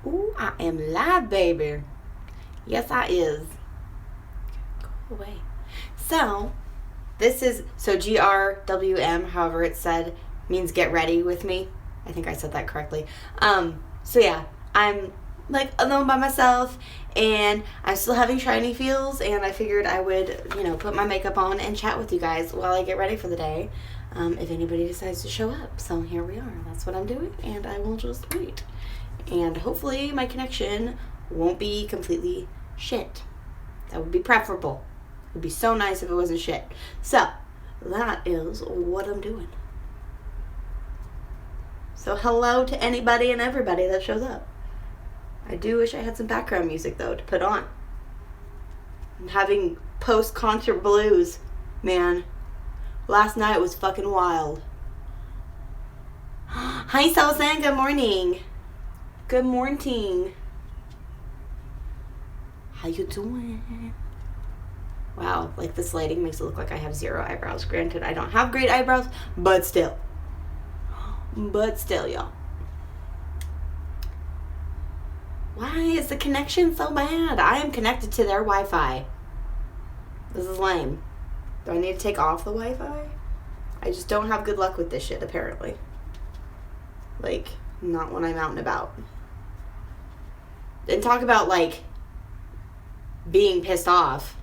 Ooh, I am live, baby. Yes, I is. Go away. So, this is, GRWM, however it's said, means get ready with me. I think I said that correctly. So yeah, I'm like alone by myself, and I'm still having shiny feels, and I figured I would, put my makeup on and chat with you guys while I get ready for the day. If anybody decides to show up. So here we are. That's what I'm doing, and I will just wait. And hopefully my connection won't be completely shit. That would be preferable. It would be so nice if it wasn't shit. So, that is what I'm doing. So hello to anybody and everybody that shows up. I do wish I had some background music, though, to put on. I'm having post-concert blues, man. Last night was fucking wild. Hi, Salsan. Good morning. Good morning. How you doing? Wow, like this lighting makes it look like I have zero eyebrows. Granted, I don't have great eyebrows, but still. Y'all. Why is the connection so bad? I am connected to their Wi-Fi. This is lame. Do I need to take off the Wi-Fi? I just don't have good luck with this shit, apparently. Like, not when I'm out and about. And talk about, like, being pissed off.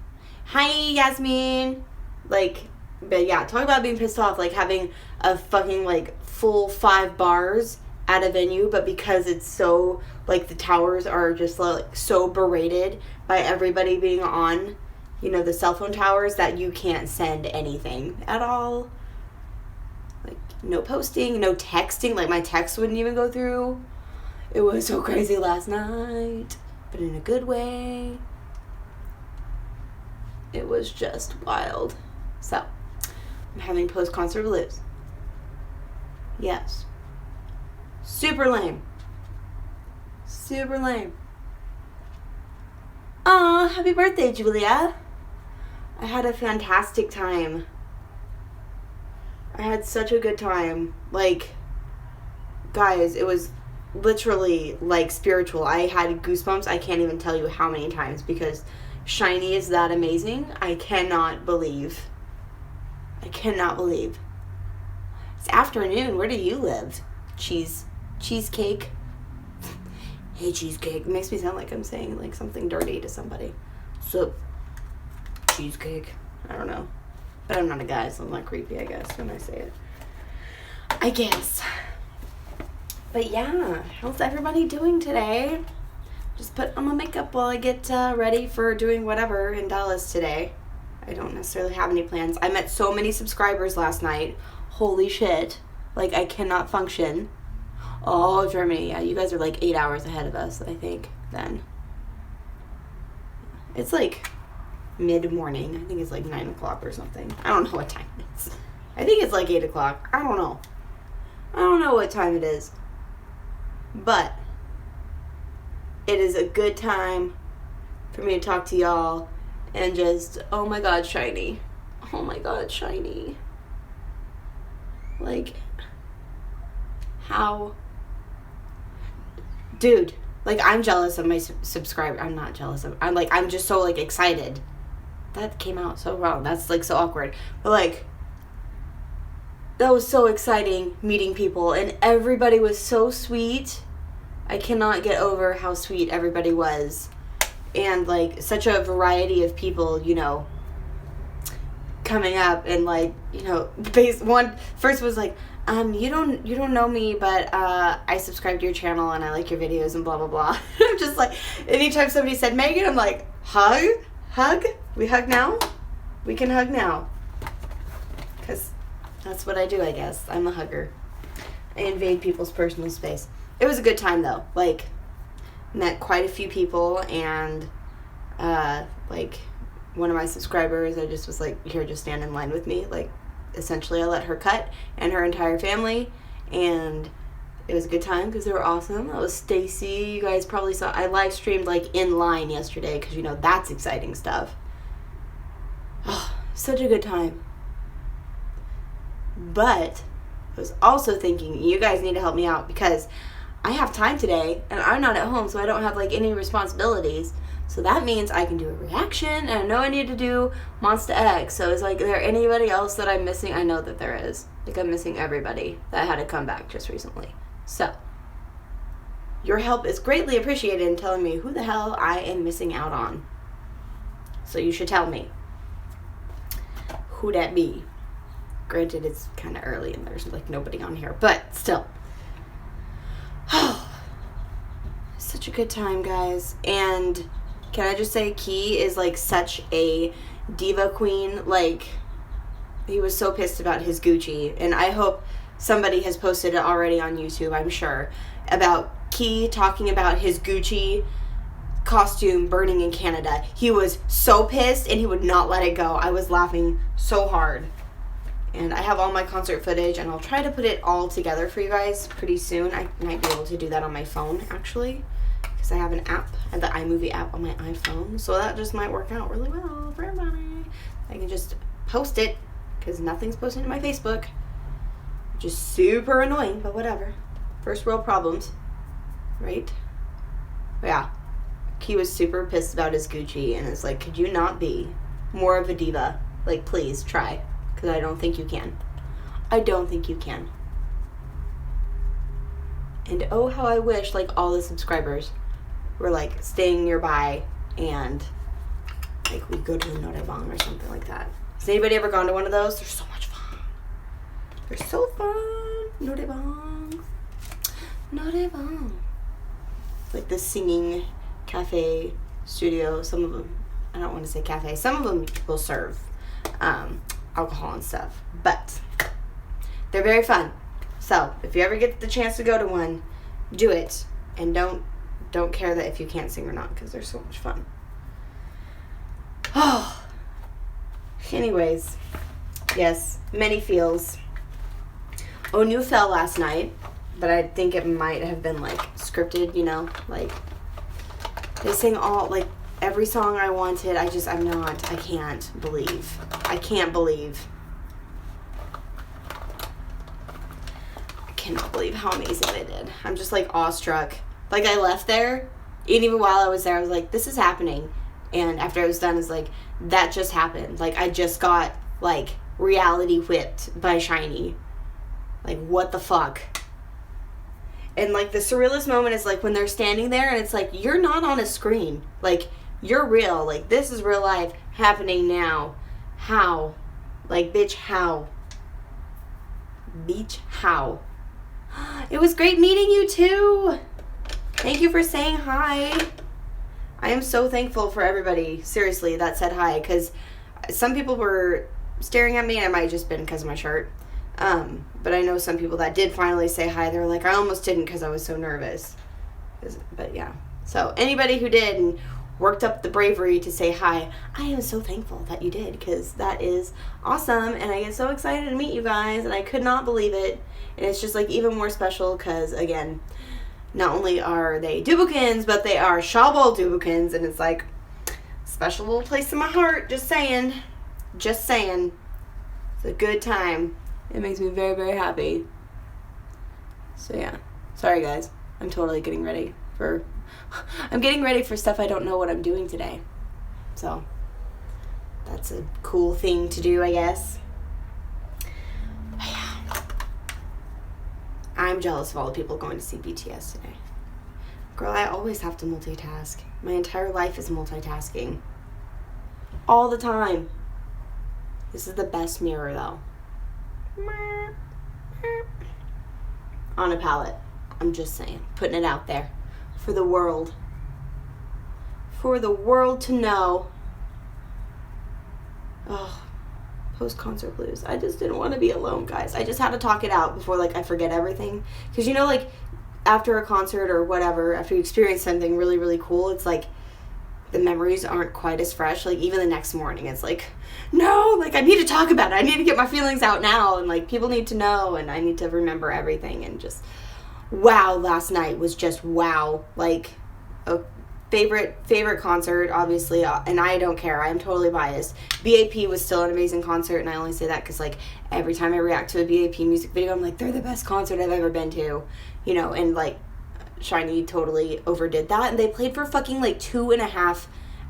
Hi, Yasmin. Like, but yeah, talk about being pissed off. Like, having a fucking, like, full 5 bars at a venue, but because it's so, like, the towers are just, like, so berated by everybody being on, the cell phone towers, that you can't send anything at all. Like, no posting, no texting. Like, my text wouldn't even go through. It was so crazy last night, but in a good way. It was just wild. So, I'm having post-concert blues. Yes. Super lame. Super lame. Aw, happy birthday, Julia. I had a fantastic time. I had such a good time. Like, guys, it was literally, like, spiritual. I had goosebumps. I can't even tell you how many times, because SHINee is that amazing. I cannot believe. It's afternoon. Where do you live? Cheesecake. Hey, cheesecake. It makes me sound like I'm saying, like, something dirty to somebody. So, cheesecake. I don't know. But I'm not a guy, so I'm not creepy, I guess, when I say it. I guess. But yeah, how's everybody doing today? Just put on my makeup while I get ready for doing whatever in Dallas today. I don't necessarily have any plans. I met so many subscribers last night. Holy shit. Like, I cannot function. Oh, Germany. Yeah, you guys are like 8 hours ahead of us, I think, then. It's like mid-morning. I think it's like 9 o'clock or something. I don't know what time it is. I think it's like 8 o'clock. I don't know. I don't know what time it is. But it is a good time for me to talk to y'all and just, oh my God, SHINee. Oh my God, SHINee. Like, how? Dude, like, I'm jealous of my subscriber. I'm not jealous of, I'm just so, like, excited. That came out so wrong. That's, like, so awkward. But, like, that was so exciting, meeting people, and everybody was so sweet. I cannot get over how sweet everybody was. And, like, such a variety of people, coming up, and, like, first was like, you don't know me, but I subscribe to your channel and I like your videos and blah blah blah. I'm just like, anytime somebody said Megan, I'm like, hug, we hug now, we can hug now, because that's what I do, I guess. I'm a hugger. I invade people's personal space. It was a good time though. Like, met quite a few people, and like, one of my subscribers, I just was like, here, just stand in line with me. Like, essentially, I let her cut, and her entire family, and it was a good time because they were awesome. That was Stacy. You guys probably saw, I live streamed, like, in line yesterday, because, that's exciting stuff. Oh, such a good time. But I was also thinking, you guys need to help me out, because I have time today, and I'm not at home, so I don't have, like, any responsibilities. So that means I can do a reaction, and I know I need to do Monster X. So it's like, is there anybody else that I'm missing? I know that there is. Like, I'm missing everybody that had to come back just recently. So, your help is greatly appreciated in telling me who the hell I am missing out on. So you should tell me who that be. Granted, it's kind of early and there's, like, nobody on here, but still. Such a good time, guys. And can I just say, Key is, like, such a diva queen. Like, he was so pissed about his Gucci, and I hope somebody has posted it already on YouTube, I'm sure, about Key talking about his Gucci costume burning in Canada. He was so pissed, and he would not let it go. I was laughing so hard. And I have all my concert footage, and I'll try to put it all together for you guys pretty soon. I might be able to do that on my phone, actually, because I have an app, I have the iMovie app on my iPhone, so that just might work out really well for everybody. I can just post it, because nothing's posted to my Facebook, which is super annoying, but whatever. First world problems, right? But yeah, he was super pissed about his Gucci, and it's like, could you not be more of a diva? Like, please try. Because I don't think you can. I don't think you can. And oh, how I wish, like, all the subscribers were, like, staying nearby and, like, we'd go to the Norebang or something like that. Has anybody ever gone to one of those? They're so much fun. They're so fun. Norebang. Norebang. Like the singing cafe studio. Some of them, I don't want to say cafe. Some of them will serve alcohol and stuff, but they're very fun. So if you ever get the chance to go to one, do it, and don't care that if you can't sing or not, because they're so much fun. Oh, anyways, yes, many feels. Onu fell last night, but I think it might have been, like, scripted, you know, like, they sing all, like, every song I wanted. I can't believe. I cannot believe how amazing they did. I'm just, like, awestruck. Like, I left there, and even while I was there, I was like, this is happening. And after I was done, it's like, that just happened. Like, I just got, like, reality whipped by SHINee. Like, what the fuck? And, like, the surrealist moment is, like, when they're standing there, and it's like, you're not on a screen. Like, you're real. Like, this is real life happening now. How? Like, bitch, how? Beach, how? It was great meeting you, too. Thank you for saying hi. I am so thankful for everybody, seriously, that said hi, because some people were staring at me, and it might have just been because of my shirt. But I know some people that did finally say hi. They were like, I almost didn't because I was so nervous. But yeah. So anybody who did and worked up the bravery to say hi, I am so thankful that you did, because that is awesome, and I get so excited to meet you guys, and I could not believe it. And it's just, like, even more special because, again, not only are they Dubukins, but they are Shawball Dubukins, and it's, like, special little place in my heart. Just saying. Just saying. It's a good time. It makes me very, very happy. So, yeah. Sorry, guys. I'm totally getting ready for... I'm getting ready for stuff I don't know what I'm doing today. So, that's a cool thing to do, I guess. But yeah. I'm jealous of all the people going to see BTS today. Girl, I always have to multitask. My entire life is multitasking. All the time. This is the best mirror, though. On a palette. I'm just saying. Putting it out there. For the world. For the world to know. Oh. Post-concert blues. I just didn't want to be alone, guys. I just had to talk it out before, like, I forget everything. Because, you know, like, after a concert or whatever, after you experience something really, really cool, it's like the memories aren't quite as fresh. Like, even the next morning, it's like, no, like, I need to talk about it. I need to get my feelings out now. And, like, people need to know. And I need to remember everything. And just, wow, last night was just wow. Like, a favorite concert, obviously, and I don't care. I'm totally biased. BAP was still an amazing concert, and I only say that because, like, every time I react to a BAP music video, I'm like, they're the best concert I've ever been to, you know, and, like, SHINee totally overdid that, and they played for fucking, like, 2.5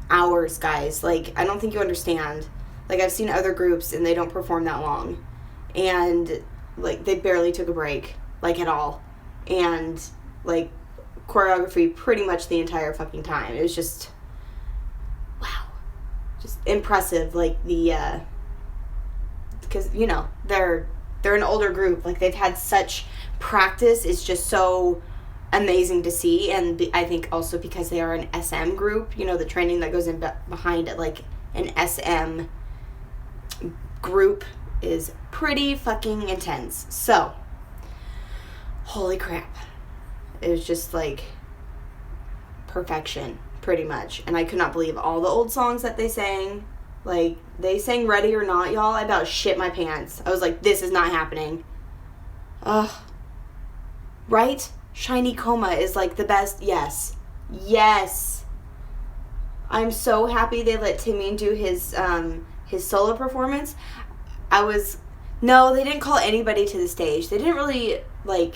hours, guys. Like, I don't think you understand. Like, I've seen other groups, and they don't perform that long. And, like, they barely took a break, like, at all. And, like, choreography pretty much the entire fucking time. It was just, wow. Just impressive, like, the, because, you know, they're an older group. Like, they've had such practice. It's just so amazing to see. And I think also because they are an SM group, you know, the training that goes in behind it, like, an SM group is pretty fucking intense. So, holy crap. It was just, like, perfection, pretty much. And I could not believe all the old songs that they sang. Like, they sang Ready or Not, y'all. I about shit my pants. I was like, this is not happening. Ugh. Right? SHINee Coma is, like, the best. Yes. Yes. I'm so happy they let Timmy do his solo performance. No, they didn't call anybody to the stage. They didn't really, like,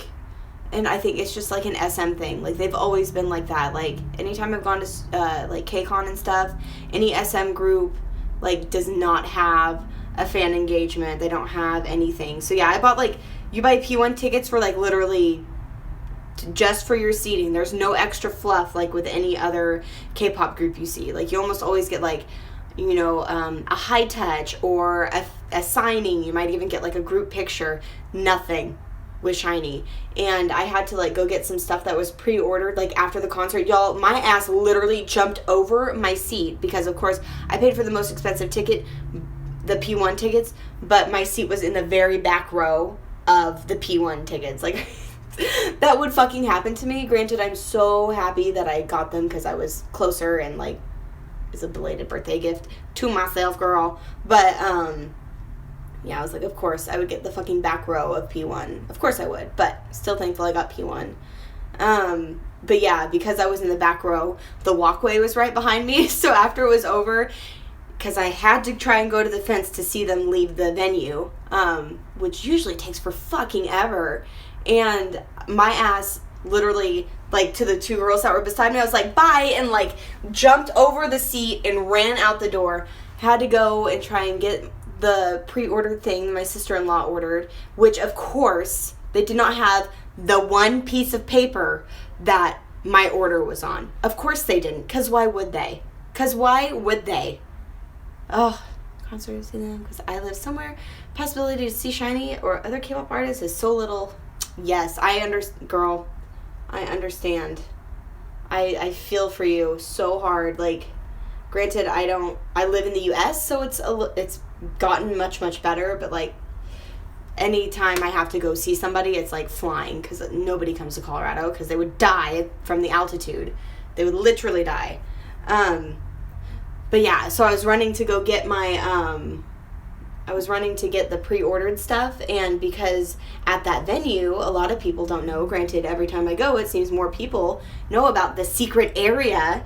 and I think it's just, like, an SM thing. Like, they've always been like that. Like, anytime I've gone to, like, KCON and stuff, any SM group, like, does not have a fan engagement. They don't have anything. So, yeah, I bought, like, you buy P1 tickets for, like, literally just for your seating. There's no extra fluff, like, with any other K-pop group you see. Like, you almost always get, like, you know, a high touch or a signing. You might even get, like, a group picture. Nothing with SHINee. And I had to, like, go get some stuff that was pre-ordered, like, after the concert. Y'all, my ass literally jumped over my seat because, of course, I paid for the most expensive ticket, the P1 tickets, but my seat was in the very back row of the P1 tickets. Like, that would fucking happen to me. Granted, I'm so happy that I got them because I was closer and, like, it's a belated birthday gift to myself, girl. But, yeah, I was like, of course, I would get the fucking back row of P1. Of course I would, but still thankful I got P1. But yeah, because I was in the back row, the walkway was right behind me. So after it was over, because I had to try and go to the fence to see them leave the venue, which usually takes for fucking ever. And my ass literally, like, to the two girls that were beside me, I was like, bye, and, like, jumped over the seat and ran out the door. Had to go and try and get the pre-ordered thing my sister-in-law ordered, which, of course, they did not have the one piece of paper that my order was on. Of course they didn't, because why would they? Because why would they? Oh, concert to see them, because I live somewhere. Possibility to see SHINee or other K-pop artists is so little. Yes, girl, I understand. I feel for you so hard. Like, granted, I live in the U.S., so it's gotten much, much better, but, like, anytime I have to go see somebody, it's like flying, because nobody comes to Colorado, because they would die from the altitude. They would literally die. But yeah, so I was running to go get the pre-ordered stuff, and because at that venue, a lot of people don't know. Granted, every time I go, it seems more people know about the secret area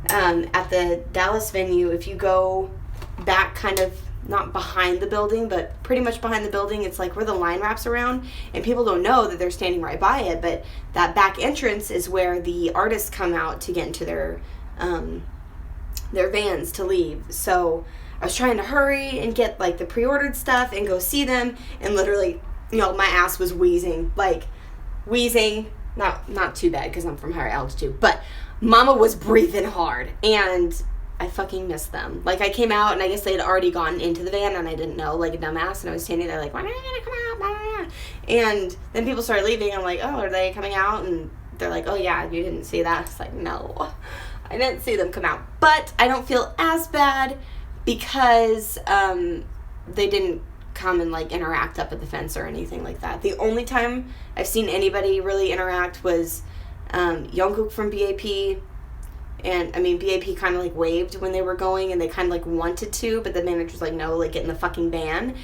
at the Dallas venue. If you go back kind of, not behind the building, but pretty much behind the building, it's like where the line wraps around, and people don't know that they're standing right by it, but that back entrance is where the artists come out to get into their vans to leave. So I was trying to hurry and get, like, the pre-ordered stuff and go see them, and literally, you know, my ass was wheezing, not too bad because I'm from higher altitude, but mama was breathing hard, and I fucking missed them. Like, I came out, and I guess they had already gotten into the van, and I didn't know, like a dumbass, and I was standing there like, when are you gonna come out? Blah, blah, blah. And then people started leaving. I'm like, oh, are they coming out? And they're like, oh yeah, you didn't see that. It's like, no, I didn't see them come out. But I don't feel as bad because they didn't come and, like, interact up at the fence or anything like that. The only time I've seen anybody really interact was Jungkook from BAP. And, I mean, BAP kind of, like, waved when they were going, and they kind of, like, wanted to, but the manager was like, no, like, get in the fucking van.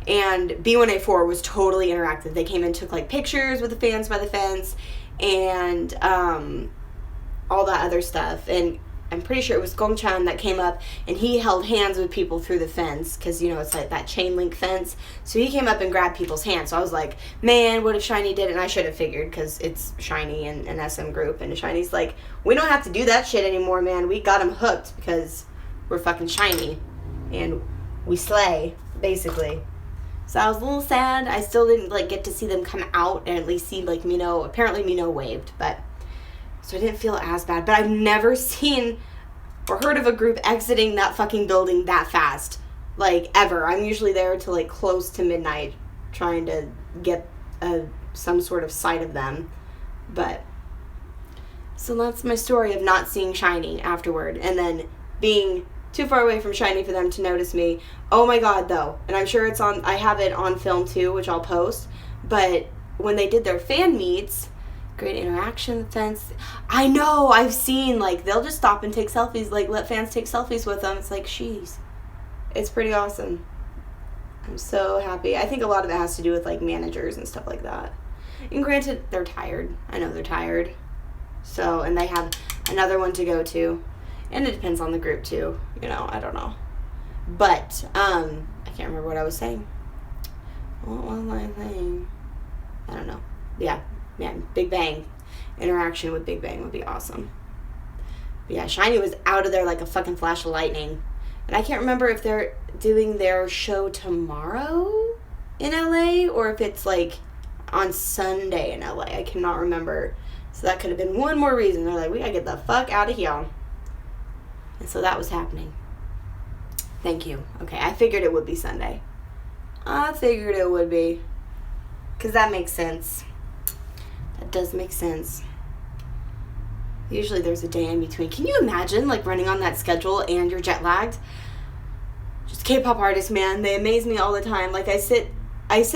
And B1A4 was totally interactive. They came and took, like, pictures with the fans by the fence, and all that other stuff. And I'm pretty sure it was Gongchan that came up, and he held hands with people through the fence, because, you know, it's like that chain link fence. So he came up and grabbed people's hands. So I was like, man, what if SHINee did it? And I should have figured, because it's SHINee and an SM group, and SHINee's like, we don't have to do that shit anymore, man. We got them hooked, because we're fucking SHINee, and we slay, basically. So I was a little sad. I still didn't, like, get to see them come out, and at least see, like, Mino. Apparently Mino waved, but... So I didn't feel as bad. But I've never seen or heard of a group exiting that fucking building that fast. Like, ever. I'm usually there till, like, close to midnight, trying to get some sort of sight of them. But, so that's my story of not seeing SHINee afterward. And then being too far away from SHINee for them to notice me. Oh my god, though. And I'm sure I have it on film too, which I'll post. But when they did their fan meets... Great interaction fence. I know, I've seen, like, they'll just stop and take selfies, like, let fans take selfies with them. It's like, sheesh. It's pretty awesome. I'm so happy. I think a lot of it has to do with, like, managers and stuff like that. And granted, they're tired. I know they're tired. So, and they have another one to go to. And it depends on the group, too. You know, I don't know. But, I can't remember what I was saying. What was I saying? I don't know. Yeah, Big Bang. Interaction with Big Bang would be awesome. But yeah, SHINee was out of there like a fucking flash of lightning. And I can't remember if they're doing their show tomorrow in LA or if it's like on Sunday in LA. I cannot remember. So that could have been one more reason. They're like, we gotta get the fuck out of here. And so that was happening. Thank you. Okay, I figured it would be Sunday. I figured it would be. Because that makes sense. That does make sense. Usually there's a day in between. Can you imagine, like, running on that schedule and you're jet lagged? Just K-pop artists, man. They amaze me all the time. Like, I sit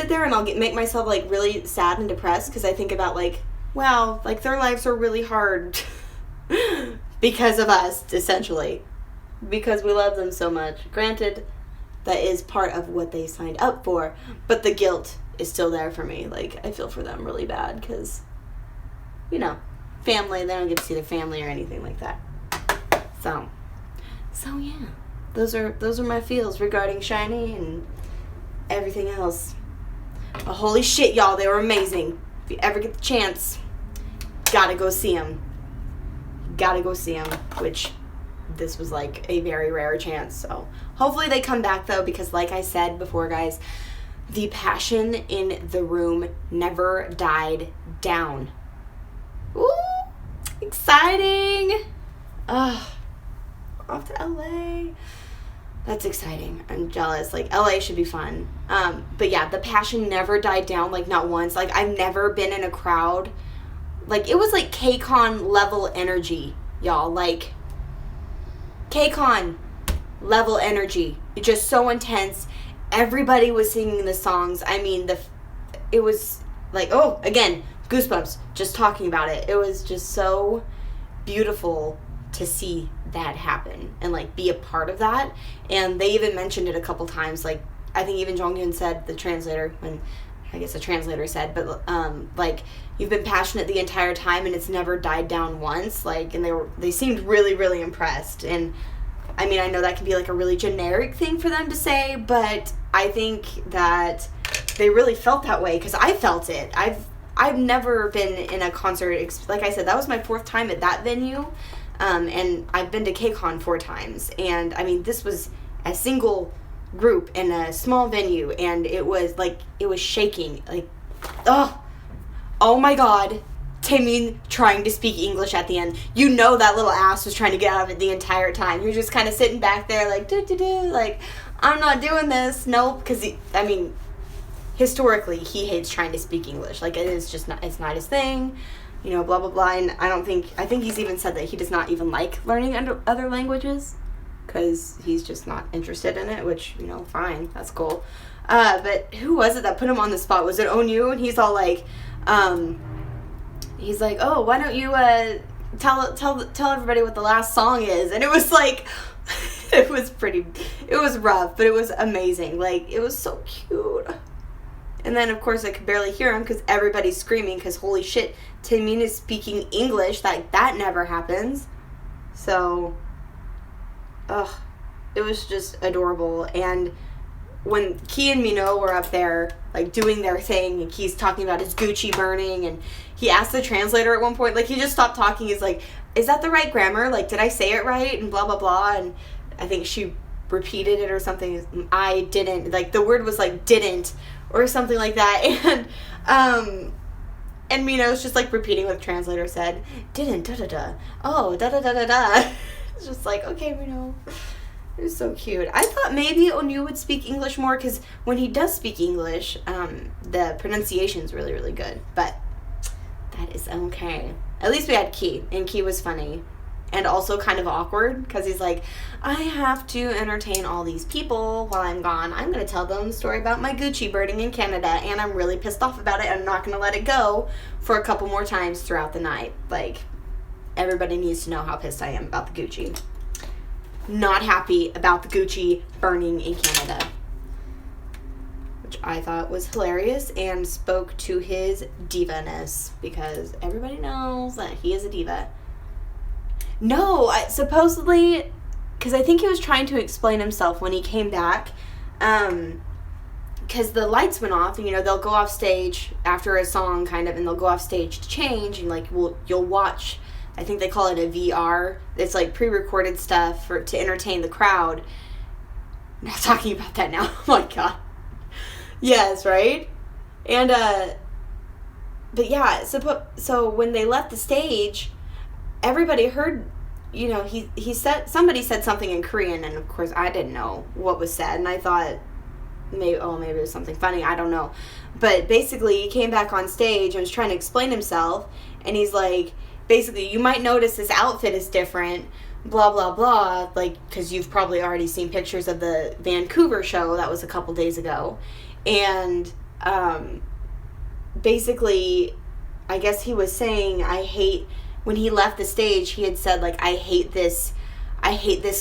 there and I'll make myself, like, really sad and depressed because I think about, like, wow, like, their lives are really hard because of us, essentially. Because we love them so much. Granted, that is part of what they signed up for, but the guilt is still there for me. Like, I feel for them really bad because, you know, family, they don't get to see their family or anything like that. So yeah, those are my feels regarding SHINee and everything else. But holy shit, y'all, they were amazing. If you ever get the chance, gotta go see them. Which this was like a very rare chance. So hopefully they come back though, because like I said before, guys, the passion in the room never died down. Ooh, exciting. Off to LA. That's exciting. I'm jealous. Like, LA should be fun. But yeah, the passion never died down, like, not once. Like, I've never been in a crowd. Like, it was like KCON level energy, y'all. Like, KCON level energy. It's just so intense. Everybody was singing the songs. I mean, it was like, oh, again, goosebumps just talking about it. It was just so beautiful to see that happen and, like, be a part of that. And they even mentioned it a couple times. Like, I think even Jonghyun said, the translator, and I guess the translator said, but, like, you've been passionate the entire time and it's never died down once. Like, and they seemed really, really impressed. And I mean, I know that can be like a really generic thing for them to say, but I think that they really felt that way because I felt it. I've never been in a concert. Like I said, that was my 4th time at that venue. And I've been to KCON 4 times. And I mean, this was a single group in a small venue. And it was shaking. Like, oh my God. Taemin trying to speak English at the end. You know that little ass was trying to get out of it the entire time. He was just kind of sitting back there like, like, I'm not doing this. Nope. Because, historically, he hates trying to speak English. Like, it's not his thing. You know, blah, blah, blah. And I think he's even said that he does not even like learning other languages because he's just not interested in it, which, you know, fine. That's cool. But who was it that put him on the spot? Was it Onyu? And he's all like, he's like, oh, why don't you tell everybody what the last song is? And it was like, it was rough, but it was amazing. Like, it was so cute. And then, of course, I could barely hear him because everybody's screaming because, holy shit, Taemin is speaking English. That never happens. So, it was just adorable. And when Key and Minot were up there, like, doing their thing, and Key's talking about his Gucci burning, and he asked the translator at one point, like, he just stopped talking. He's like, is that the right grammar? Like, did I say it right? And blah, blah, blah. And I think she repeated it or something. I didn't. Like, the word was, like, didn't or something like that. And Minot's just, like, repeating what the translator said. Didn't, da-da-da. Oh, da-da-da-da-da. It's just like, okay, Minot. It was so cute. I thought maybe Onyu would speak English more, because when he does speak English, the pronunciation's really, really good. But that is okay. At least we had Key, and Key was funny. And also kind of awkward, because he's like, I have to entertain all these people while I'm gone. I'm going to tell them the story about my Gucci burning in Canada, and I'm really pissed off about it. I'm not going to let it go for a couple more times throughout the night. Like, everybody needs to know how pissed I am about the Gucci. Not happy about the Gucci burning in Canada, which I thought was hilarious and spoke to his diva-ness, because everybody knows that he is a diva. No, supposedly, because I think he was trying to explain himself when he came back, because the lights went off, and, you know, they'll go off stage after a song, kind of, and they'll go off stage to change, and, like, you'll watch, I think they call it a VR. It's, like, pre-recorded stuff to entertain the crowd. I'm not talking about that now. Oh, my God. Yes, right? And, but, yeah, so when they left the stage, everybody heard, you know, somebody said something in Korean, and, of course, I didn't know what was said, and I thought, maybe it was something funny, I don't know. But, basically, he came back on stage and was trying to explain himself, and he's like, basically, you might notice this outfit is different, blah, blah, blah, like, because you've probably already seen pictures of the Vancouver show that was a couple days ago. And basically, I guess he was saying, when he left the stage, he had said, like, I hate this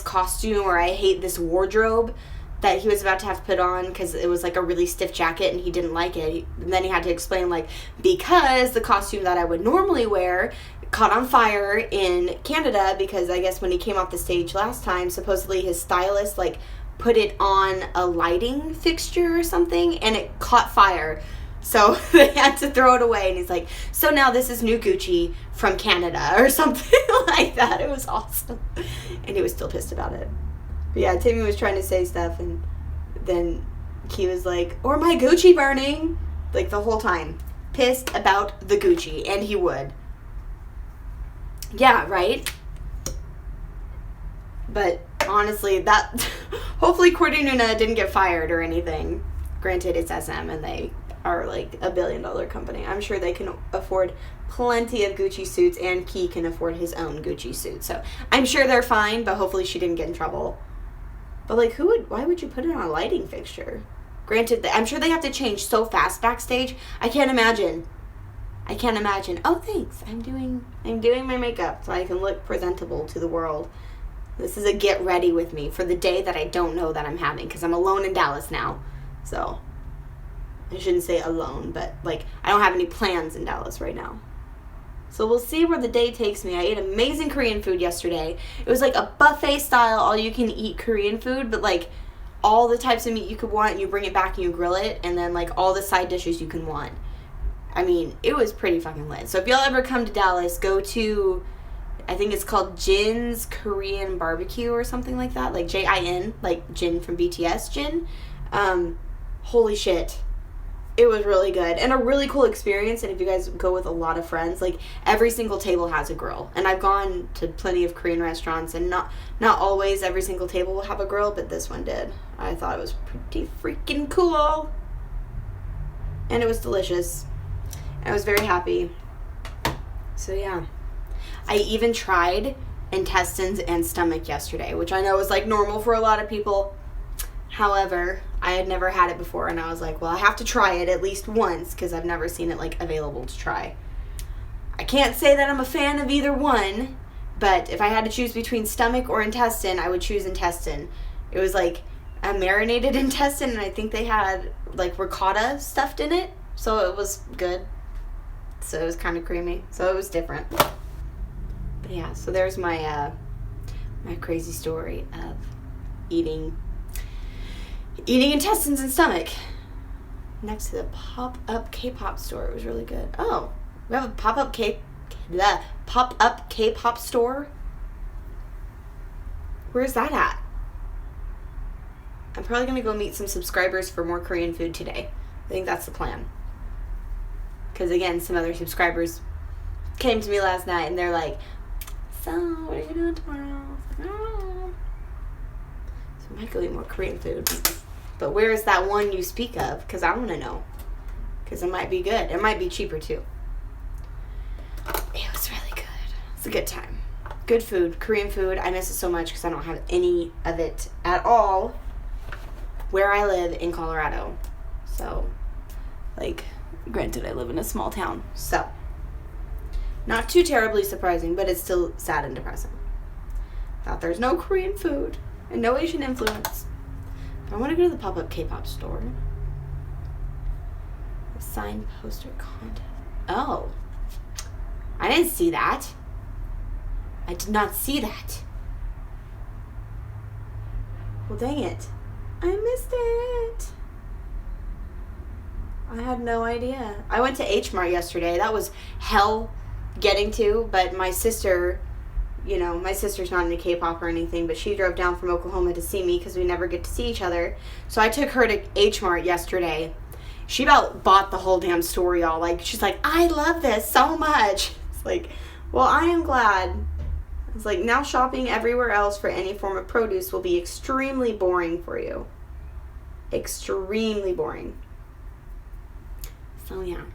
costume, or I hate this wardrobe that he was about to have to put on, because it was, like, a really stiff jacket, and he didn't like it. And then he had to explain, like, because the costume that I would normally wear caught on fire in Canada, because I guess when he came off the stage last time, supposedly his stylist, like, put it on a lighting fixture or something, and it caught fire. So they had to throw it away, and he's like, so now this is new Gucci from Canada, or something like that. It was awesome. And he was still pissed about it. But yeah, Timmy was trying to say stuff, and then he was like, or my Gucci burning, like, the whole time. Pissed about the Gucci, and he would. Yeah, right? But honestly, hopefully Cordy Nuna didn't get fired or anything. Granted, it's SM, and they are, like, a $1 billion company. I'm sure they can afford plenty of Gucci suits, and Key can afford his own Gucci suit. So I'm sure they're fine, but hopefully she didn't get in trouble. But, like, why would you put it on a lighting fixture? Granted, I'm sure they have to change so fast backstage. I can't imagine. Oh, thanks. I'm doing my makeup so I can look presentable to the world. This is a get ready with me for the day that I don't know that I'm having, because I'm alone in Dallas now. So I shouldn't say alone, but, like, I don't have any plans in Dallas right now. So we'll see where the day takes me. I ate amazing Korean food yesterday. It was like a buffet style, all you can eat Korean food, but, like, all the types of meat you could want, you bring it back and you grill it, and then, like, all the side dishes you can want. I mean, it was pretty fucking lit. So if y'all ever come to Dallas, go to, I think it's called Jin's Korean Barbecue or something like that. Like Jin, like Jin from BTS, Jin. Holy shit. It was really good. And a really cool experience. And if you guys go with a lot of friends, like, every single table has a grill. And I've gone to plenty of Korean restaurants, and not always every single table will have a grill, but this one did. I thought it was pretty freaking cool. And it was delicious. I was very happy. So yeah. I even tried intestines and stomach yesterday, which I know is, like, normal for a lot of people. However, I had never had it before, and I was like, well, I have to try it at least once, because I've never seen it, like, available to try. I can't say that I'm a fan of either one, but if I had to choose between stomach or intestine, I would choose intestine. It was, like, a marinated intestine, and I think they had, like, ricotta stuffed in it, so it was good. So it was kind of creamy, so it was different. But yeah, so there's my my crazy story of eating intestines and stomach next to the pop-up K-pop store. It was really good. Oh, we have a pop-up K-pop store? Where's that at? I'm probably going to go meet some subscribers for more Korean food today. I think that's the plan. Because, again, some other subscribers came to me last night and they're like, so, what are you doing tomorrow? I was like, I don't know. So I might go eat more Korean food. But where is that one you speak of? Because I want to know. Because it might be good. It might be cheaper, too. It was really good. It's a good time. Good food. Korean food. I miss it so much because I don't have any of it at all where I live in Colorado. So, like, granted, I live in a small town. So, not too terribly surprising, but it's still sad and depressing. Thought there's no Korean food and no Asian influence. But I want to go to the pop-up K-pop store. Signed poster contest. Oh. I didn't see that. I did not see that. Well, dang it. I missed it. I had no idea. I went to H Mart yesterday. That was hell getting to, but my sister, you know, my sister's not into K-pop or anything, but she drove down from Oklahoma to see me because we never get to see each other. So I took her to H Mart yesterday. She about bought the whole damn store, y'all. Like, she's like, I love this so much. It's like, well, I am glad. It's like, now shopping everywhere else for any form of produce will be extremely boring for you. Extremely boring. So, yeah.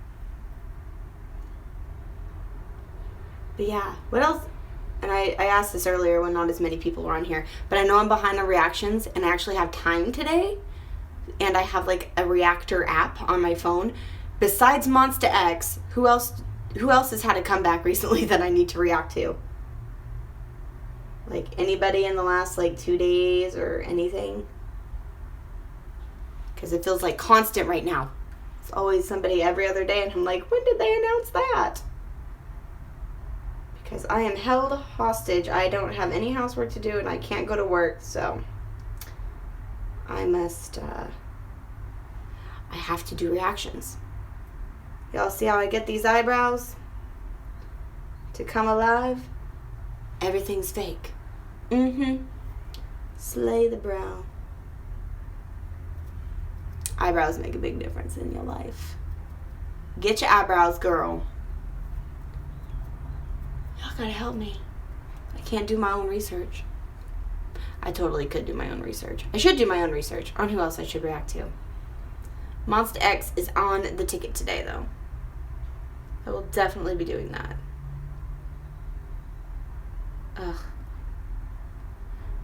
But, yeah. What else? And I asked this earlier when not as many people were on here. But I know I'm behind on reactions, and I actually have time today. And I have, like, a reactor app on my phone. Besides Monsta X, who else has had a comeback recently that I need to react to? Like, anybody in the last, like, 2 days or anything? Because it feels like constant right now. It's always somebody every other day, and I'm like, when did they announce that? Because I am held hostage. I don't have any housework to do, and I can't go to work, so I must, I have to do reactions. Y'all see how I get these eyebrows to come alive? Everything's fake. Slay the brow. Eyebrows make a big difference in your life. Get your eyebrows, girl. Y'all gotta help me. I can't do my own research. I totally could do my own research. I should do my own research on who else I should react to. Monsta X is on the ticket today, though. I will definitely be doing that. Ugh.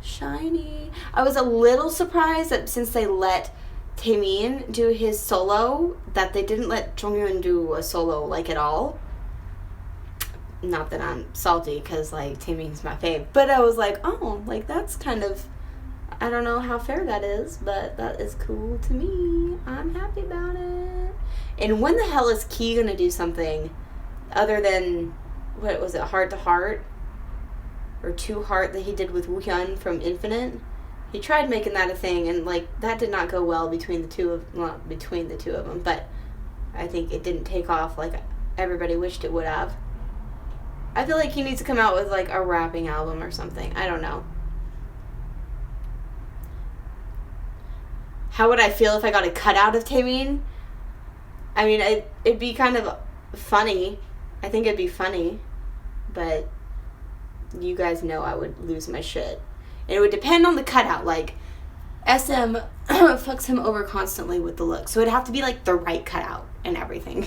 SHINee. I was a little surprised that since they let Taemin do his solo, that they didn't let Jonghyun do a solo, like, at all. Not that I'm salty, because, like, Taemin's my fave. But I was like, oh, like, that's kind of, I don't know how fair that is, but that is cool to me. I'm happy about it. And when the hell is Key gonna do something other than, what was it, Heart to Heart? Or To Heart that he did with Woohyun from Infinite? He tried making that a thing, and, like, that did not go well between the two of them, but I think it didn't take off like everybody wished it would have. I feel like he needs to come out with, like, a rapping album or something. I don't know. How would I feel if I got a cutout of Taemin? I mean, it'd be kind of funny. I think it'd be funny. But you guys know I would lose my shit. And it would depend on the cutout. Like, SM fucks him over constantly with the look. So it'd have to be, like, the right cutout and everything.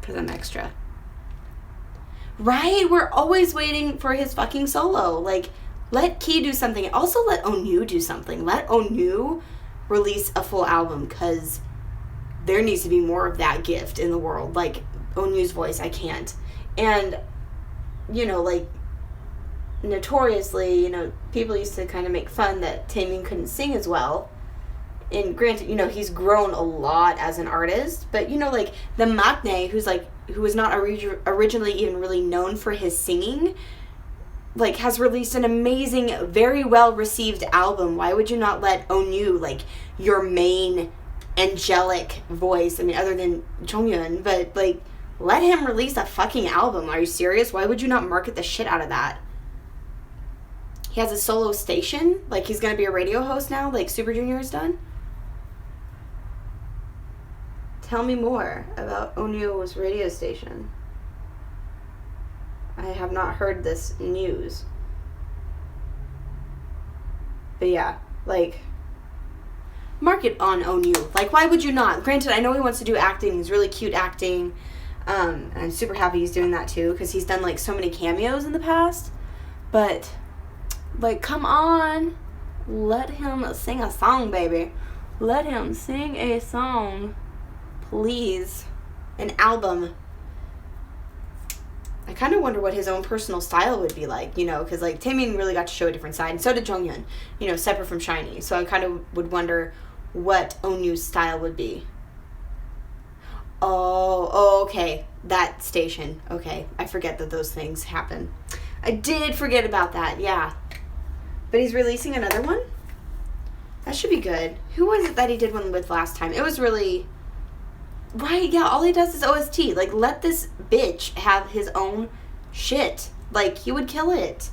Because I'm extra. Right? We're always waiting for his fucking solo. Like, let Key do something. Also, let Onyu do something. Let Onyu release a full album, because there needs to be more of that gift in the world. Like, Onyu's voice, I can't. And, you know, like, notoriously, you know, people used to kind of make fun that Taemin couldn't sing as well. And granted, you know, he's grown a lot as an artist, but, you know, like, the maknae, who was not originally even really known for his singing, like, has released an amazing, very well-received album. Why would you not let Onew, like, your main angelic voice, I mean, other than Jonghyun, but, like, let him release a fucking album. Are you serious? Why would you not market the shit out of that? He has a solo station? Like, he's gonna be a radio host now, like Super Junior has done? Tell me more about Onew's radio station. I have not heard this news. But yeah, like, market on Onew. Like, why would you not? Granted, I know he wants to do acting. He's really cute acting. And I'm super happy he's doing that too, because he's done, like, so many cameos in the past. But, like, come on. Let him sing a song, baby. Let him sing a song. Please. An album. I kind of wonder what his own personal style would be like, you know, because, like, Taemin really got to show a different side, and so did Jonghyun, you know, separate from SHINee. So I kind of would wonder what Onew's style would be. Oh, okay. That station. Okay. I forget that those things happen. I did forget about that, yeah. But he's releasing another one? That should be good. Who was it that he did one with last time? It was really... Right, yeah, all he does is OST. Like, let this bitch have his own shit. Like, he would kill it.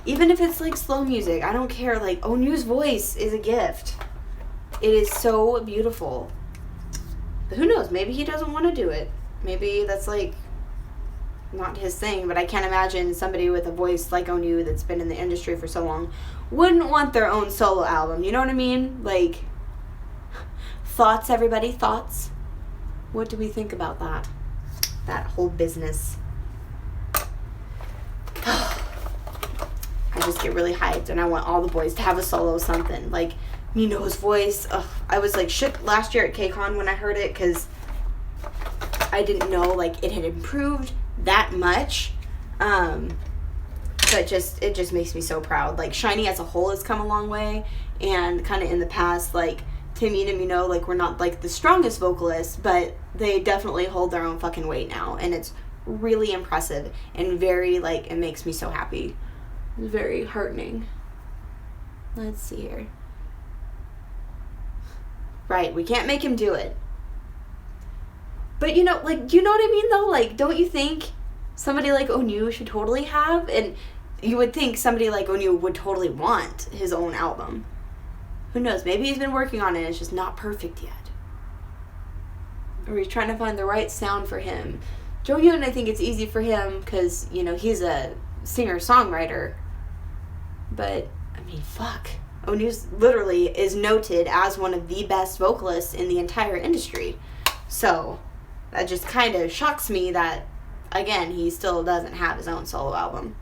Even if it's, like, slow music. I don't care. Like, Onew's voice is a gift. It is so beautiful. But who knows? Maybe he doesn't want to do it. Maybe that's, like, not his thing. But I can't imagine somebody with a voice like Onew that's been in the industry for so long wouldn't want their own solo album. You know what I mean? Like... Thoughts, everybody? Thoughts? What do we think about that? That whole business. I just get really hyped, and I want all the boys to have a solo something. Like, Minho's voice. Ugh, I was, like, shook last year at KCON when I heard it, because I didn't know, like, it had improved that much. But it just makes me so proud. Like, SHINee as a whole has come a long way, and kind of in the past, like, Taemin and Minho, like, we're not, like, the strongest vocalists, but they definitely hold their own fucking weight now, and it's really impressive, and very, like, it makes me so happy. It's very heartening. Let's see here. Right, we can't make him do it. But, you know, like, you know what I mean, though? Like, don't you think somebody like Onew should totally have, and you would think somebody like Onew would totally want his own album. Who knows? Maybe he's been working on it. It's just not perfect yet. Or he's trying to find the right sound for him. Jonghyun, I think it's easy for him because, you know, he's a singer-songwriter. But, I mean, fuck. Onew literally is noted as one of the best vocalists in the entire industry. So, that just kind of shocks me that, again, he still doesn't have his own solo album.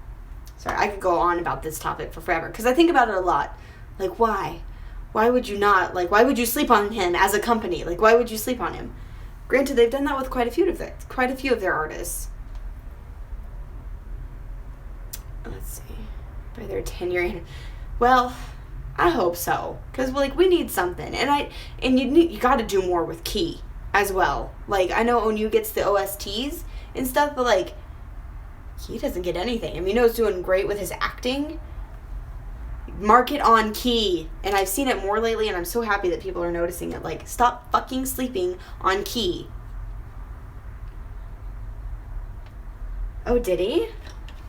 Sorry, I could go on about this topic for forever because I think about it a lot. Like, why? Why would you not, like, why would you sleep on him as a company? Like, why would you sleep on him? Granted, they've done that with quite a few of their artists. Let's see. By their 10-year... Well, I hope so. Because, like, we need something. And you got to do more with Key as well. Like, I know Onew gets the OSTs and stuff, but, like, he doesn't get anything. I mean, Minho's doing great with his acting. Market on Key. And I've seen it more lately, and I'm so happy that people are noticing it. Like, stop fucking sleeping on Key. Oh, did he?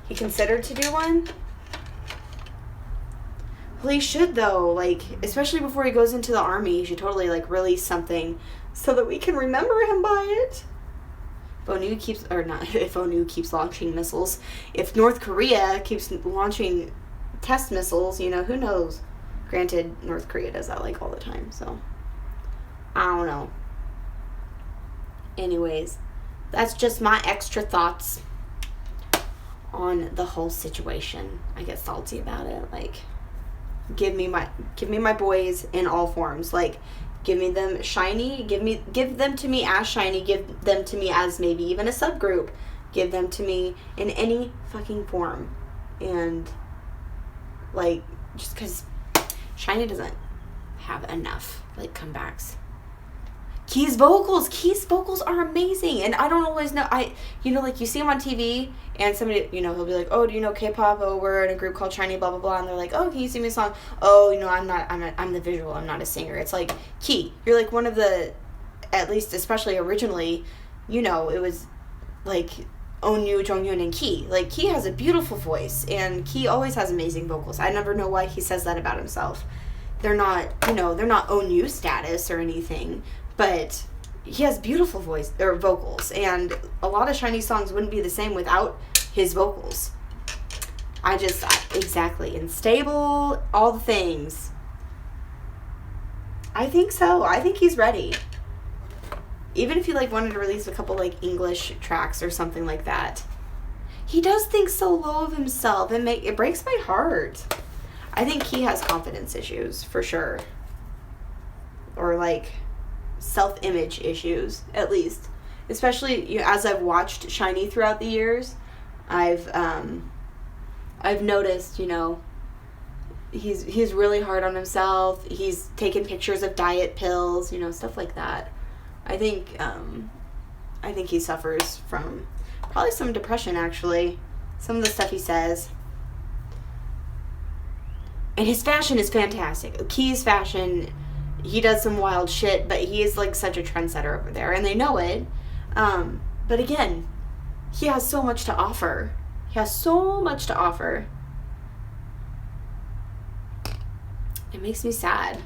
He considered to do one? Well, he should, though. Like, especially before he goes into the army, he should totally, like, release something so that we can remember him by it. If Onew keeps launching missiles. If North Korea keeps launching test missiles, you know, who knows? Granted, North Korea does that, like, all the time, so I don't know. Anyways, that's just my extra thoughts on the whole situation. I get salty about it. Like, give me my boys in all forms. Like, give me them SHINee, give them to me as SHINee, give them to me as maybe even a subgroup. Give them to me in any fucking form. And, like, just because SHINee doesn't have enough, like, comebacks. Key's vocals are amazing, and I don't always know. Like you see him on TV, and somebody, he'll be like, "Oh, do you know K-pop? Oh, we're in a group called SHINee, blah blah blah," and they're like, "Oh, can you sing me a song?" "Oh, I'm the visual. I'm not a singer." It's like, Key, you're like one of the, at least especially originally, it was like Onyu, Jonghyun, and Key. Like, Key has a beautiful voice, and Key always has amazing vocals. I never know why he says that about himself. They're not, they're not Onyu status or anything, but he has beautiful vocals, and a lot of SHINee songs wouldn't be the same without his vocals. Exactly. And stable, all the things. I think so. I think he's ready. Even if he, wanted to release a couple, English tracks or something like that. He does think so low of himself. It breaks my heart. I think he has confidence issues, for sure. Or, self-image issues, at least. Especially, as I've watched SHINee throughout the years, I've noticed, he's really hard on himself. He's taken pictures of diet pills, stuff like that. I think he suffers from probably some depression, actually. Some of the stuff he says. And his fashion is fantastic. Key's fashion, he does some wild shit, but he is such a trendsetter over there, and they know it. But again, he has so much to offer. It makes me sad.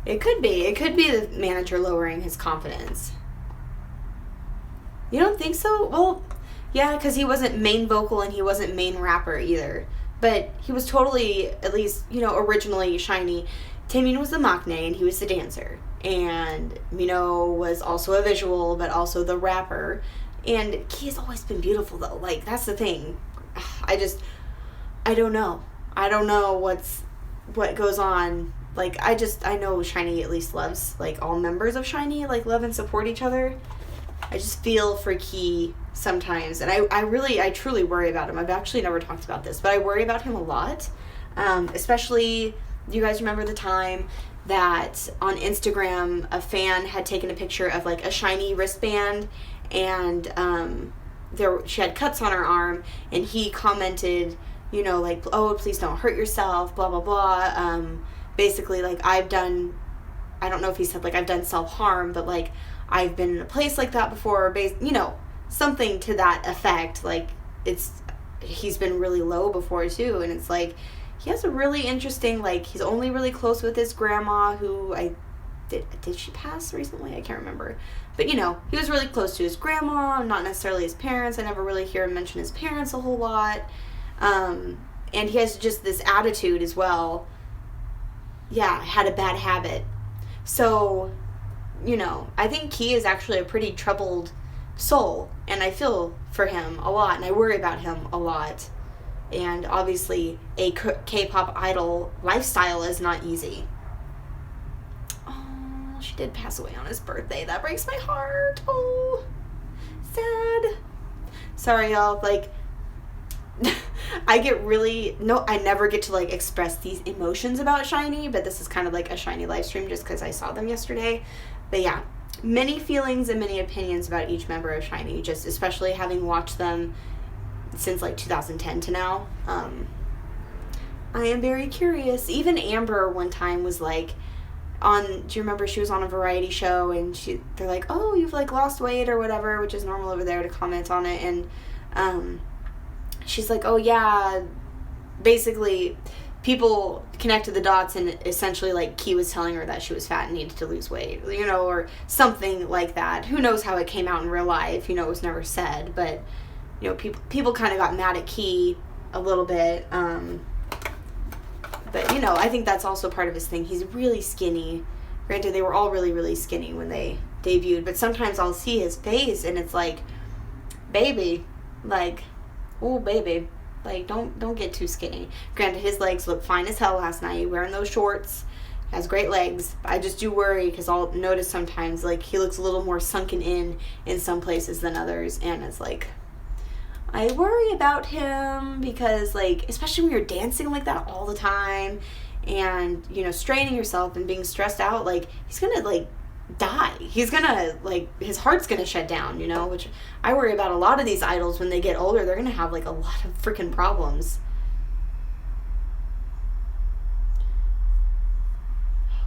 It could be the manager lowering his confidence. You don't think so? Well, yeah, because he wasn't main vocal and he wasn't main rapper either. But he was totally, at least, originally SHINee. Taemin was the maknae and he was the dancer. And Minho was also a visual, but also the rapper. And Key has always been beautiful, though. That's the thing. I don't know. I don't know what goes on. I know SHINee at least loves, all members of SHINee, love and support each other. I just feel for Key sometimes. And I truly worry about him. I've actually never talked about this, but I worry about him a lot. Especially, do you guys remember the time that on Instagram, a fan had taken a picture of, a SHINee wristband, and she had cuts on her arm, and he commented, "Oh, please don't hurt yourself, blah, blah, blah." Basically, I don't know if he said, I've done self-harm, but, I've been in a place like that before, something to that effect. He's been really low before, too, and it's, he has a really interesting, he's only really close with his grandma, who did she pass recently? I can't remember. But, he was really close to his grandma, not necessarily his parents. I never really hear him mention his parents a whole lot. And he has just this attitude as well. Yeah, had a bad habit. So, I think Key is actually a pretty troubled soul, and I feel for him a lot, and I worry about him a lot. And obviously, a K-pop idol lifestyle is not easy. Oh, she did pass away on his birthday. That breaks my heart. Oh, sad. Sorry, y'all. I never get to express these emotions about SHINee, but this is kind of a SHINee live stream just because I saw them yesterday. But yeah, many feelings and many opinions about each member of SHINee, just especially having watched them since 2010 to now. I am very curious. Even Amber one time was do you remember she was on a variety show, and they're like, "Oh, you've lost weight or whatever," which is normal over there to comment on it, and she's like, "Oh yeah," basically people connected the dots, and essentially Key was telling her that she was fat and needed to lose weight, or something like that. Who knows how it came out in real life? It was never said, but people kind of got mad at Key a little bit. But I think that's also part of his thing. He's really skinny. Granted, they were all really, really skinny when they debuted, but sometimes I'll see his face and it's baby, oh baby, don't get too skinny. Granted, his legs look fine as hell last night, wearing those shorts. Has great legs. I just do worry because I'll notice sometimes he looks a little more sunken in some places than others, and it's I worry about him because especially when you're dancing like that all the time, and, you know, straining yourself and being stressed out, like, he's gonna, like, die. He's gonna, like, his heart's gonna shut down, you know, which I worry about a lot of these idols when they get older. They're gonna have, like, a lot of freaking problems.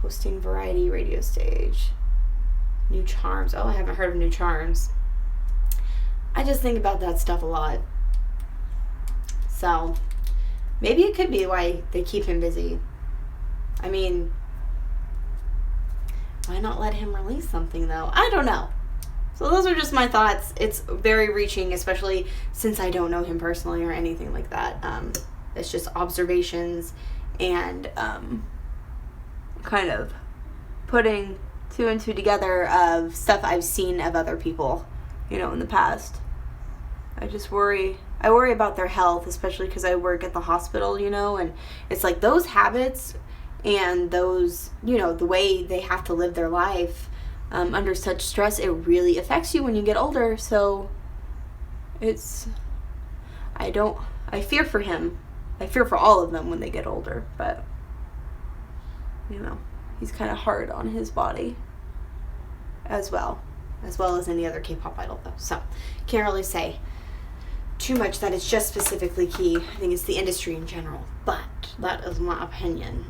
Hosting variety radio stage. New Charms. Oh, I haven't heard of New Charms. I just think about that stuff a lot. So, maybe it could be why they keep him busy. I mean, why not let him release something, though? I don't know. So those are just my thoughts. It's very reaching, especially since I don't know him personally or anything like that. It's just observations and kind of putting two and two together of stuff I've seen of other people, you know, in the past. I worry about their health, especially because I work at the hospital, you know, and it's like those habits and those, you know, the way they have to live their life under such stress, it really affects you when you get older. So I fear for him. I fear for all of them when they get older, but, you know, he's kind of hard on his body as well as any other K-pop idol, though. So, can't really say too much that it's just specifically Key. I think it's the industry in general, but that is my opinion.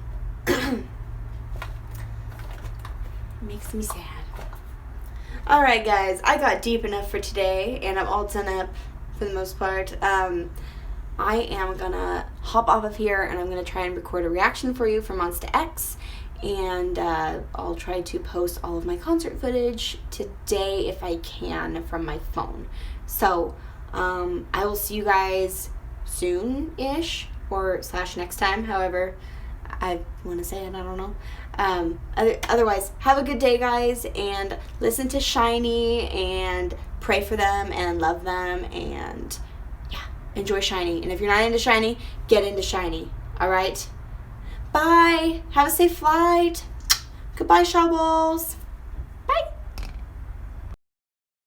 Makes me sad. Alright, guys, I got deep enough for today, and I'm all done up for the most part. I am gonna hop off of here, and I'm gonna try and record a reaction for you for Monsta X, and I'll try to post all of my concert footage today if I can from my phone. So, I will see you guys soon-ish, or / next time, however I want to say it, I don't know. Otherwise, have a good day, guys, and listen to SHINee, and pray for them, and love them, and yeah, enjoy SHINee. And if you're not into SHINee, get into SHINee, alright? Bye! Have a safe flight! Goodbye, Shawballs!